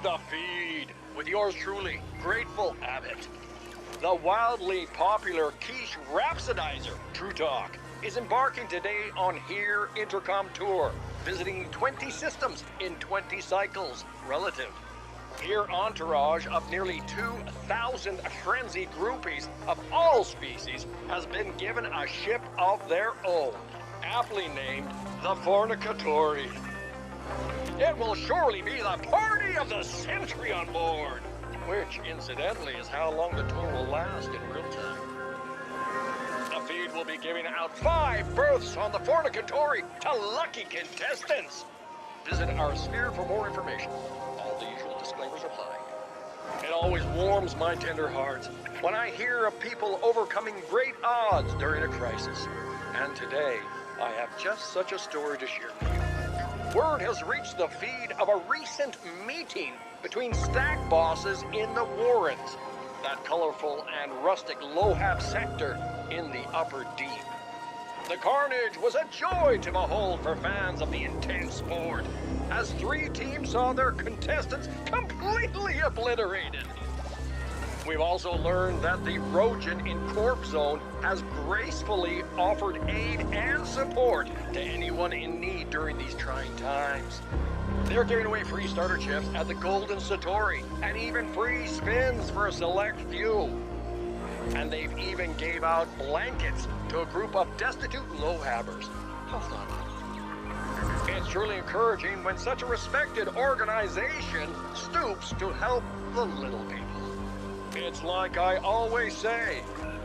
The Feed, with yours truly, Grateful Abbott. The wildly popular quiche rhapsodizer, True Talk, is embarking today on Here Intercom Tour, visiting 20 systems in 20 cycles relative. Here entourage of nearly 2,000 frenzied groupies of all species has been given a ship of their own, aptly named the Fornicatori. It will surely be the party of the century on board, which incidentally is how long the tour will last in real time. The Feed will be giving out 5 berths on the Fornicatori to lucky contestants. Visit our sphere for more information. All the usual disclaimers apply. It always warms my tender heart when I hear of people overcoming great odds during a crisis. And today, I have just such a story to share with you. Word has reached the Feed of a recent meeting between stack bosses in the Warrens, that colorful and rustic Lohab sector in the Upper Deep. The carnage was a joy to behold for fans of the intense sport, as 3 teams saw their contestants completely obliterated. We've also learned that the Rojan in Corp Zone has gracefully offered aid and support to anyone in need during these trying times. They're giving away free starter chips at the Golden Satori, and even free spins for a select few. And they've even gave out blankets to a group of destitute low-habbers. How thoughtful. It's truly encouraging when such a respected organization stoops to help the little people. It's like I always say,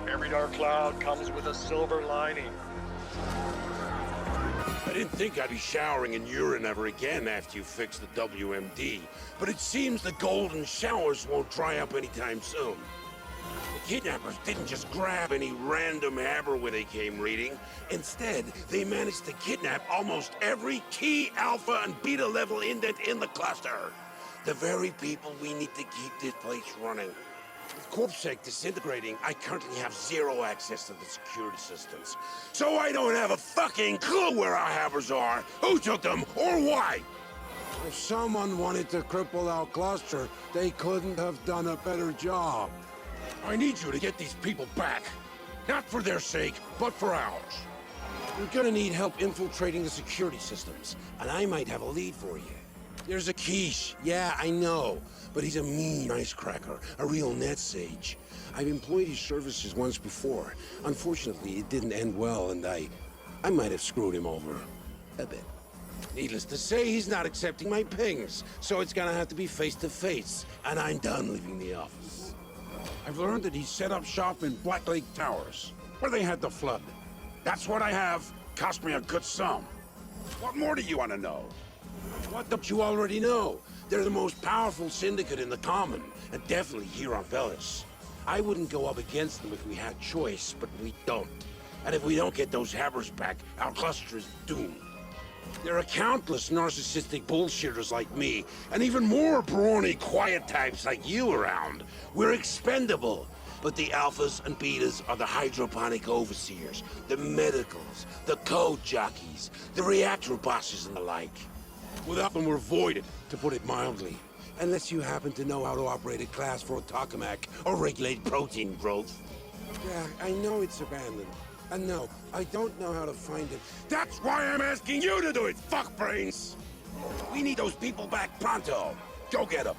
every dark cloud comes with a silver lining. I didn't think I'd be showering in urine ever again after you fixed the WMD, but it seems the golden showers won't dry up anytime soon. The kidnappers didn't just grab any random haber when they came reading. Instead, they managed to kidnap almost every key alpha and beta level indent in the cluster. The very people we need to keep this place running. With CorpSec disintegrating, I currently have 0 access to the security systems. So I don't have a fucking clue where our havers are, who took them, or why! If someone wanted to cripple our cluster, they couldn't have done a better job. I need you to get these people back. Not for their sake, but for ours. We're gonna need help infiltrating the security systems, and I might have a lead for you. There's a quiche. Yeah, I know. But he's a mean icecracker, a real net sage. I've employed his services once before. Unfortunately, it didn't end well, and I might have screwed him over. A bit. Needless to say, he's not accepting my pings, so it's gonna have to be face-to-face, and I'm done leaving the office. I've learned that he set up shop in Black Lake Towers, where they had the flood. That's what I have. Cost me a good sum. What more do you want to know? What don't you already know? They're the most powerful syndicate in the Common, and definitely here on Velis. I wouldn't go up against them if we had choice, but we don't. And if we don't get those havers back, our cluster is doomed. There are countless narcissistic bullshitters like me, and even more brawny quiet types like you around. We're expendable. But the alphas and betas are the hydroponic overseers, the medicals, the code jockeys, the reactor bosses and the like. Without them, we're voided, to put it mildly. Unless you happen to know how to operate a Class 4 tokamak or regulate protein growth. Yeah, I know it's abandoned. And no, I don't know how to find it. That's why I'm asking you to do it, fuckbrains! We need those people back pronto. Go get them.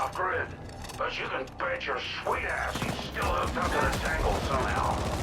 off-grid. But you can bet your sweet ass he's still hooked up to the tangle somehow.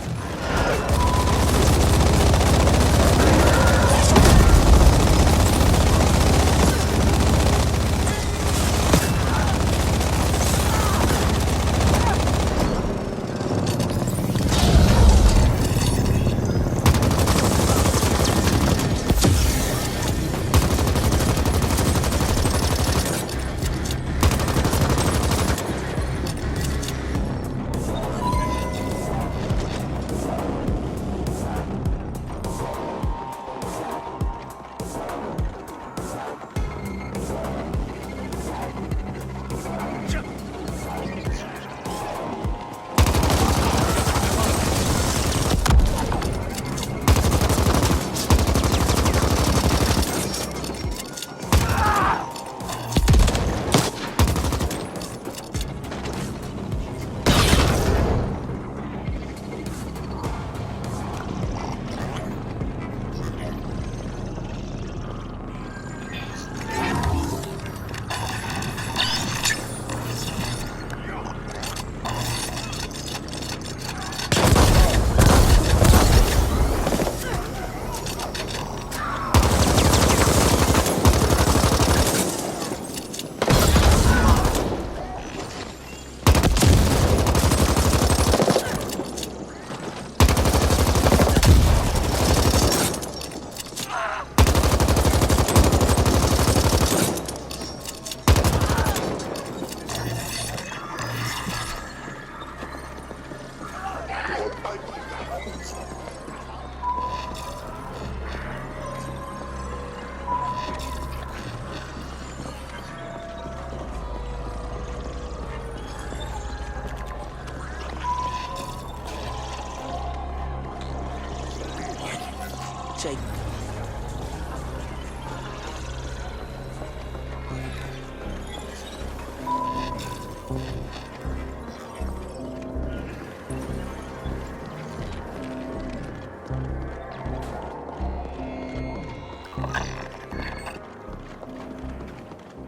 Jake.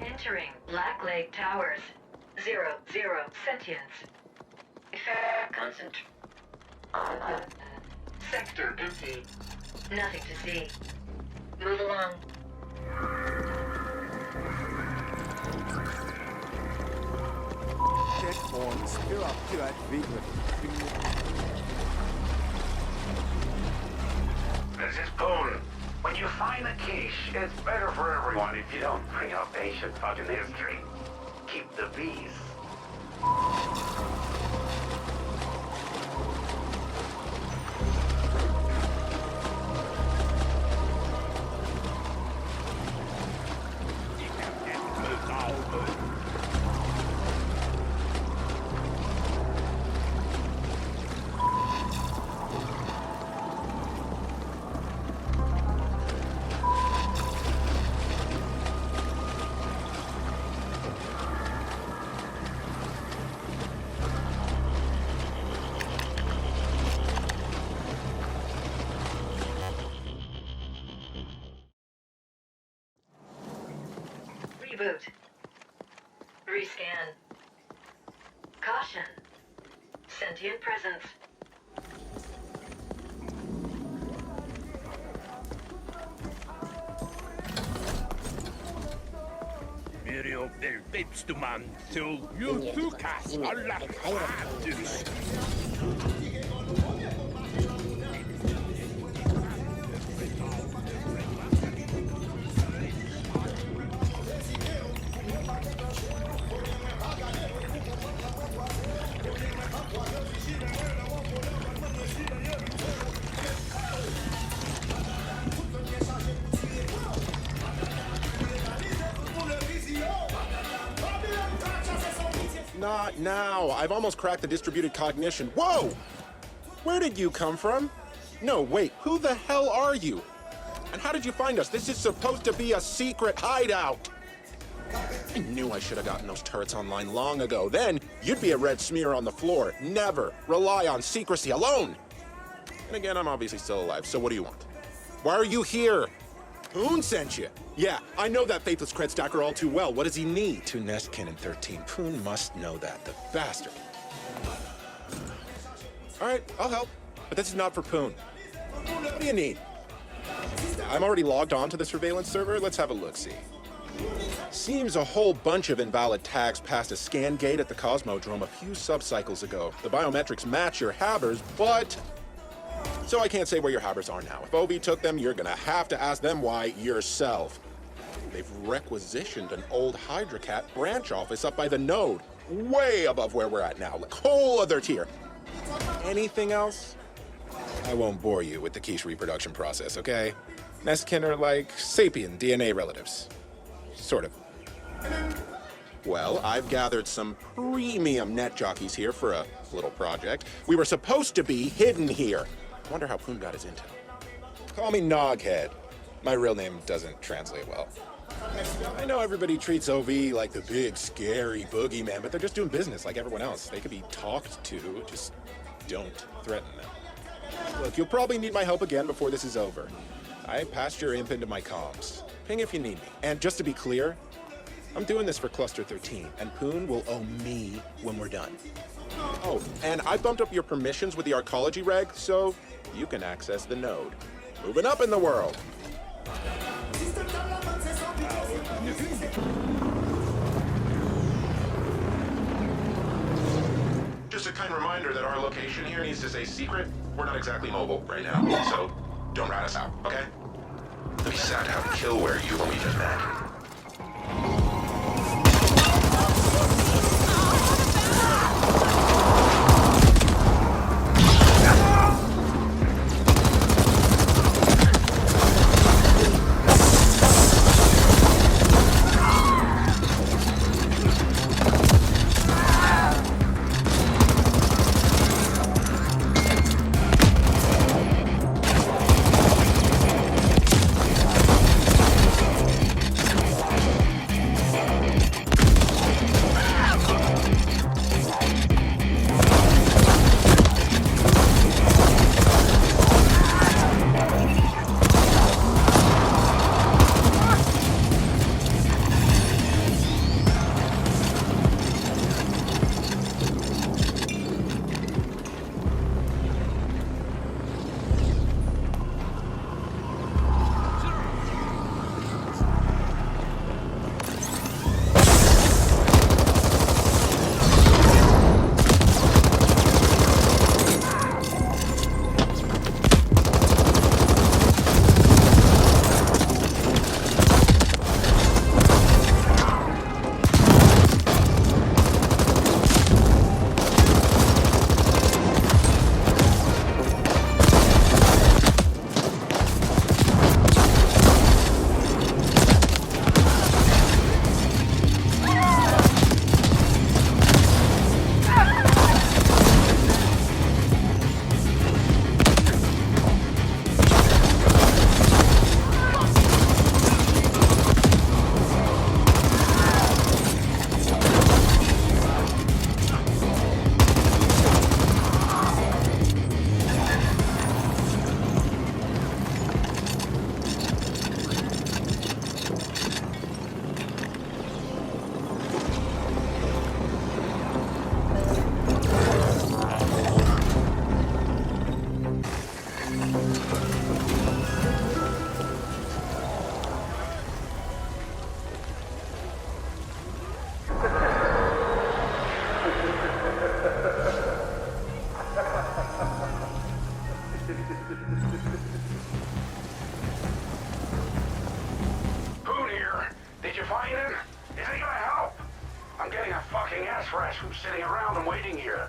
Entering Black Lake Towers. 0, sentience. Effect constant. Sector empty. Nothing to see. Move along. This is Boone. When you find a quiche, it's better for everyone if you don't bring up ancient fucking history. Keep the peace. Reboot. Rescan. Caution. Sentient presence. Muriel del Bebstuman till you tukas Allah Hadus. Not now. I've almost cracked the distributed cognition. Whoa! Where did you come from? No, wait. Who the hell are you? And how did you find us? This is supposed to be a secret hideout. I knew I should have gotten those turrets online long ago. Then you'd be a red smear on the floor. Never rely on secrecy alone. And again, I'm obviously still alive, so what do you want? Why are you here? Poon sent you. Yeah, I know that faithless cred stacker all too well. What does he need? 2 Nestkin and 13. Poon must know that, the bastard. All right, I'll help. But this is not for Poon. What do you need? I'm already logged on to the surveillance server. Let's have a look-see. Seems a whole bunch of invalid tags passed a scan gate at the Cosmodrome a few sub-cycles ago. The biometrics match your havers, but... So I can't say where your havers are now. If OB took them, you're gonna have to ask them why yourself. They've requisitioned an old Hydracat branch office up by the node. Way above where we're at now, like whole other tier. Anything else? I won't bore you with the quiche reproduction process, okay? Nestkin are like sapien DNA relatives. Sort of. Well, I've gathered some premium net jockeys here for a little project. We were supposed to be hidden here. Wonder how Poon got his intel. Call me Noghead. My real name doesn't translate well. I know everybody treats OV like the big, scary boogeyman, but they're just doing business like everyone else. They could be talked to, just don't threaten them. Look, you'll probably need my help again before this is over. I passed your imp into my comms. Ping if you need me. And just to be clear, I'm doing this for Cluster 13, and Poon will owe me when we're done. Oh, and I bumped up your permissions with the arcology reg, so you can access the node. Moving up in the world. Just a kind reminder that our location here needs to stay secret. We're not exactly mobile right now, so don't rat us out, okay? It'd be sad to have to kill where you when we just met. Poon here. Did you find him? Is he gonna help? I'm getting a fucking ass rash from sitting around and waiting here.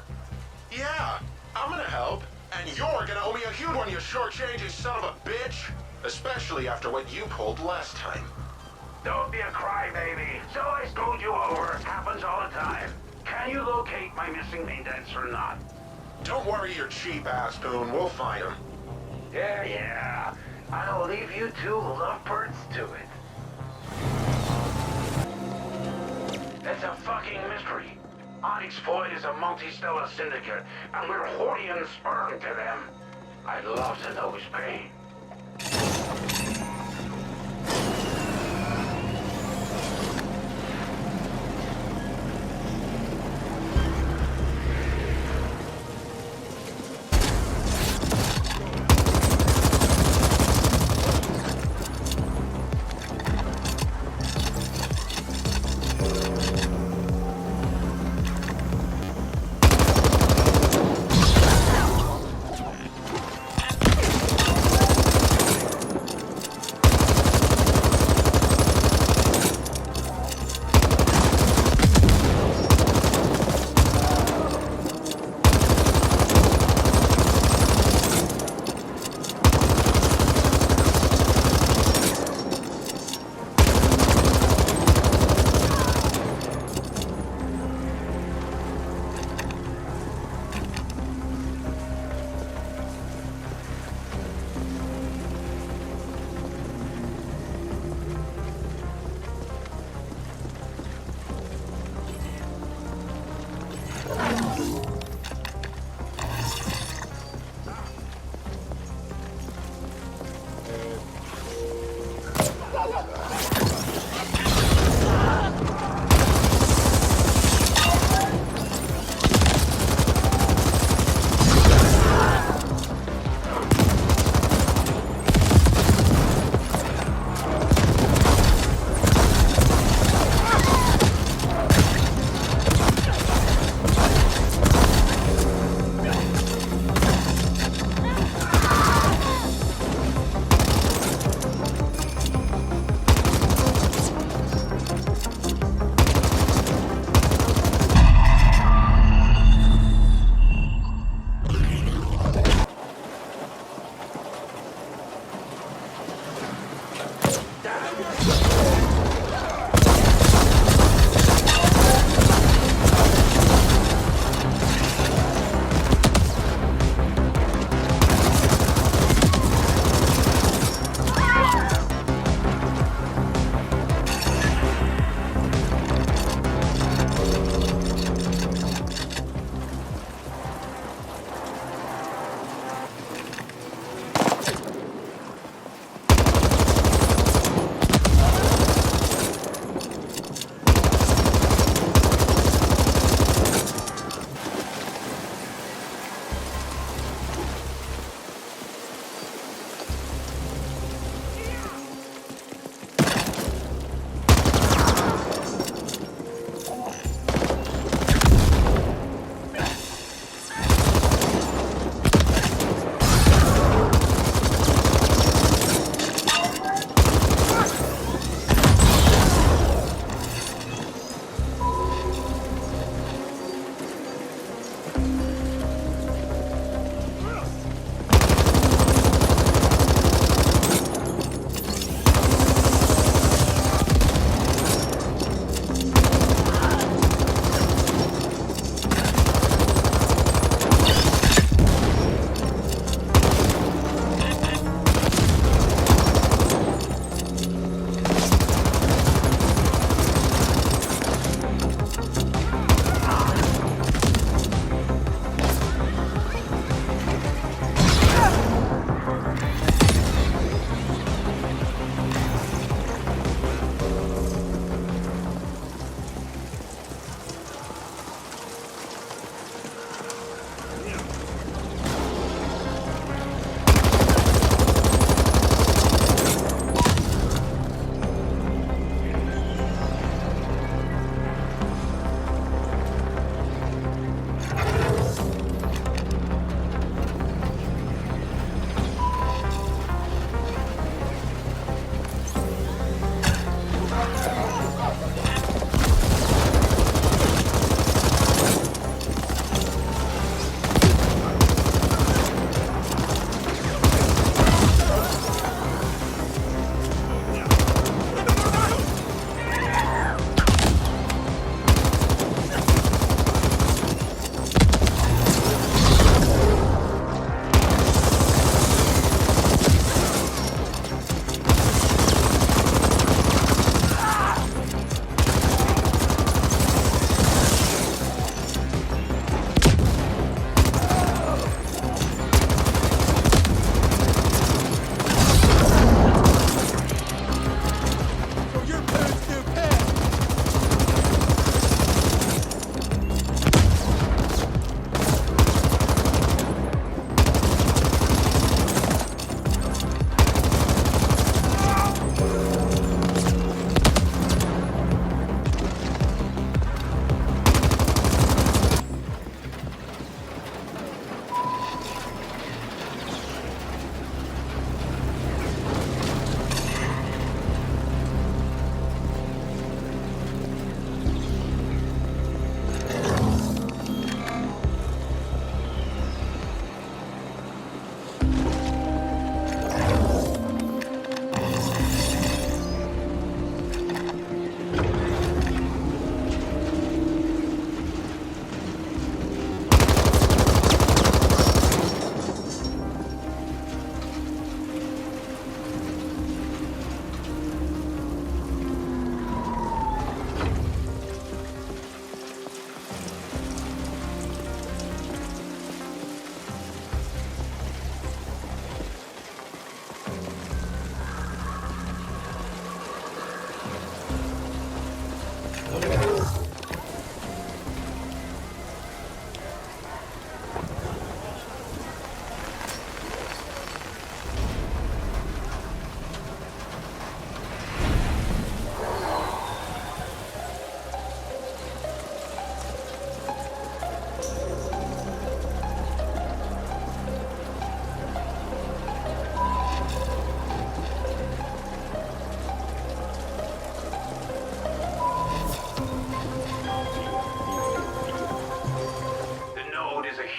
Yeah, I'm gonna help. And you're gonna owe me a huge one, you shortchanging son of a bitch. Especially after what you pulled last time. Don't be a crybaby. So I screwed you over. Happens all the time. Can you locate my missing indents or not? Don't worry your cheap ass, Poon. We'll find him. Yeah. I'll leave you two lovebirds to it. It's a fucking mystery. Onyx Void is a multi-stellar syndicate, and we're Hordian sperm to them. I'd love to know his pain.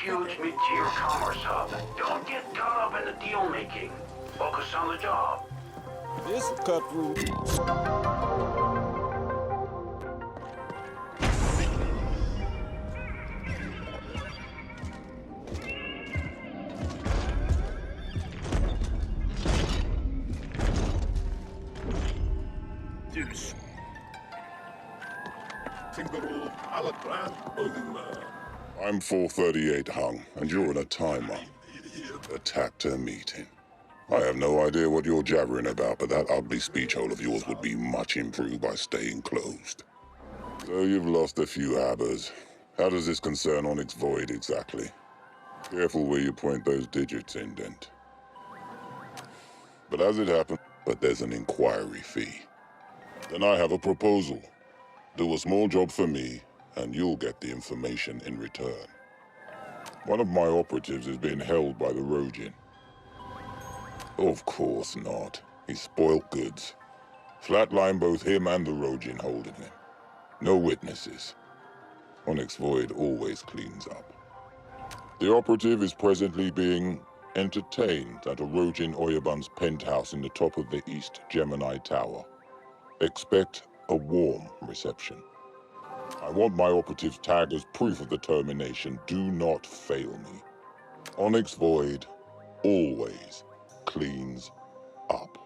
huge mid-tier commerce hub. Don't get caught up in the deal-making. Focus on the job. This cut through. Deuce. I'm 438 Hung, and you're in a timer. Attack to meeting. I have no idea what you're jabbering about, but that ugly speech hole of yours would be much improved by staying closed. So you've lost a few habbers. How does this concern Onyx Void exactly? Careful where you point those digits, indent. But as it happens, there's an inquiry fee. Then I have a proposal. Do a small job for me, and you'll get the information in return. One of my operatives is being held by the Rogin. Of course not. He's spoilt goods. Flatline both him and the Rogin holding him. No witnesses. Onyx Void always cleans up. The operative is presently being entertained at a Rogin Oyabun's penthouse in the top of the East Gemini Tower. Expect a warm reception. I want my operative's tag as proof of the termination. Do not fail me. Onyx Void always cleans up.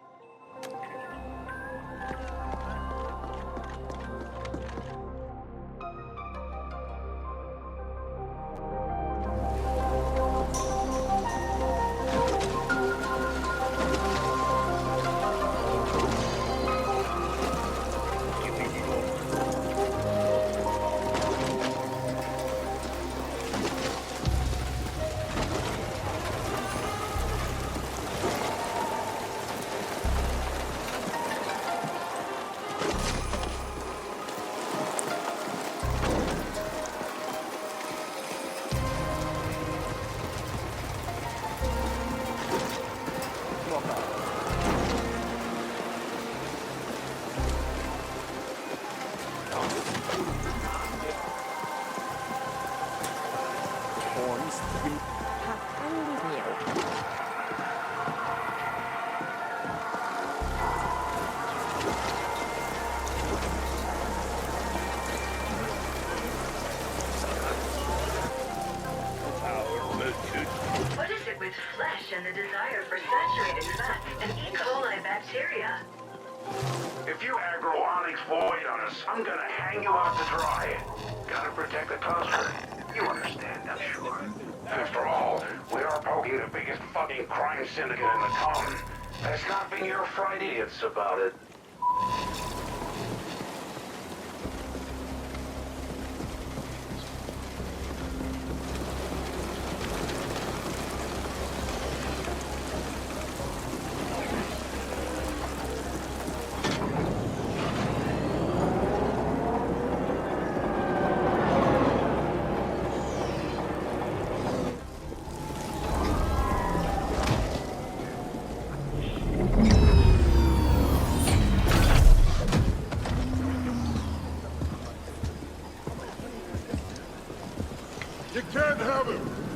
What is it with flesh and the desire for saturated fat and E. coli bacteria? If you aggro Onyx Void on us, I'm gonna hang you out to dry. Gotta protect the customer. You understand, I'm sure. After all, we are poking the biggest fucking crime syndicate in the town. Let's not be near-fried idiots about it. You can't have him!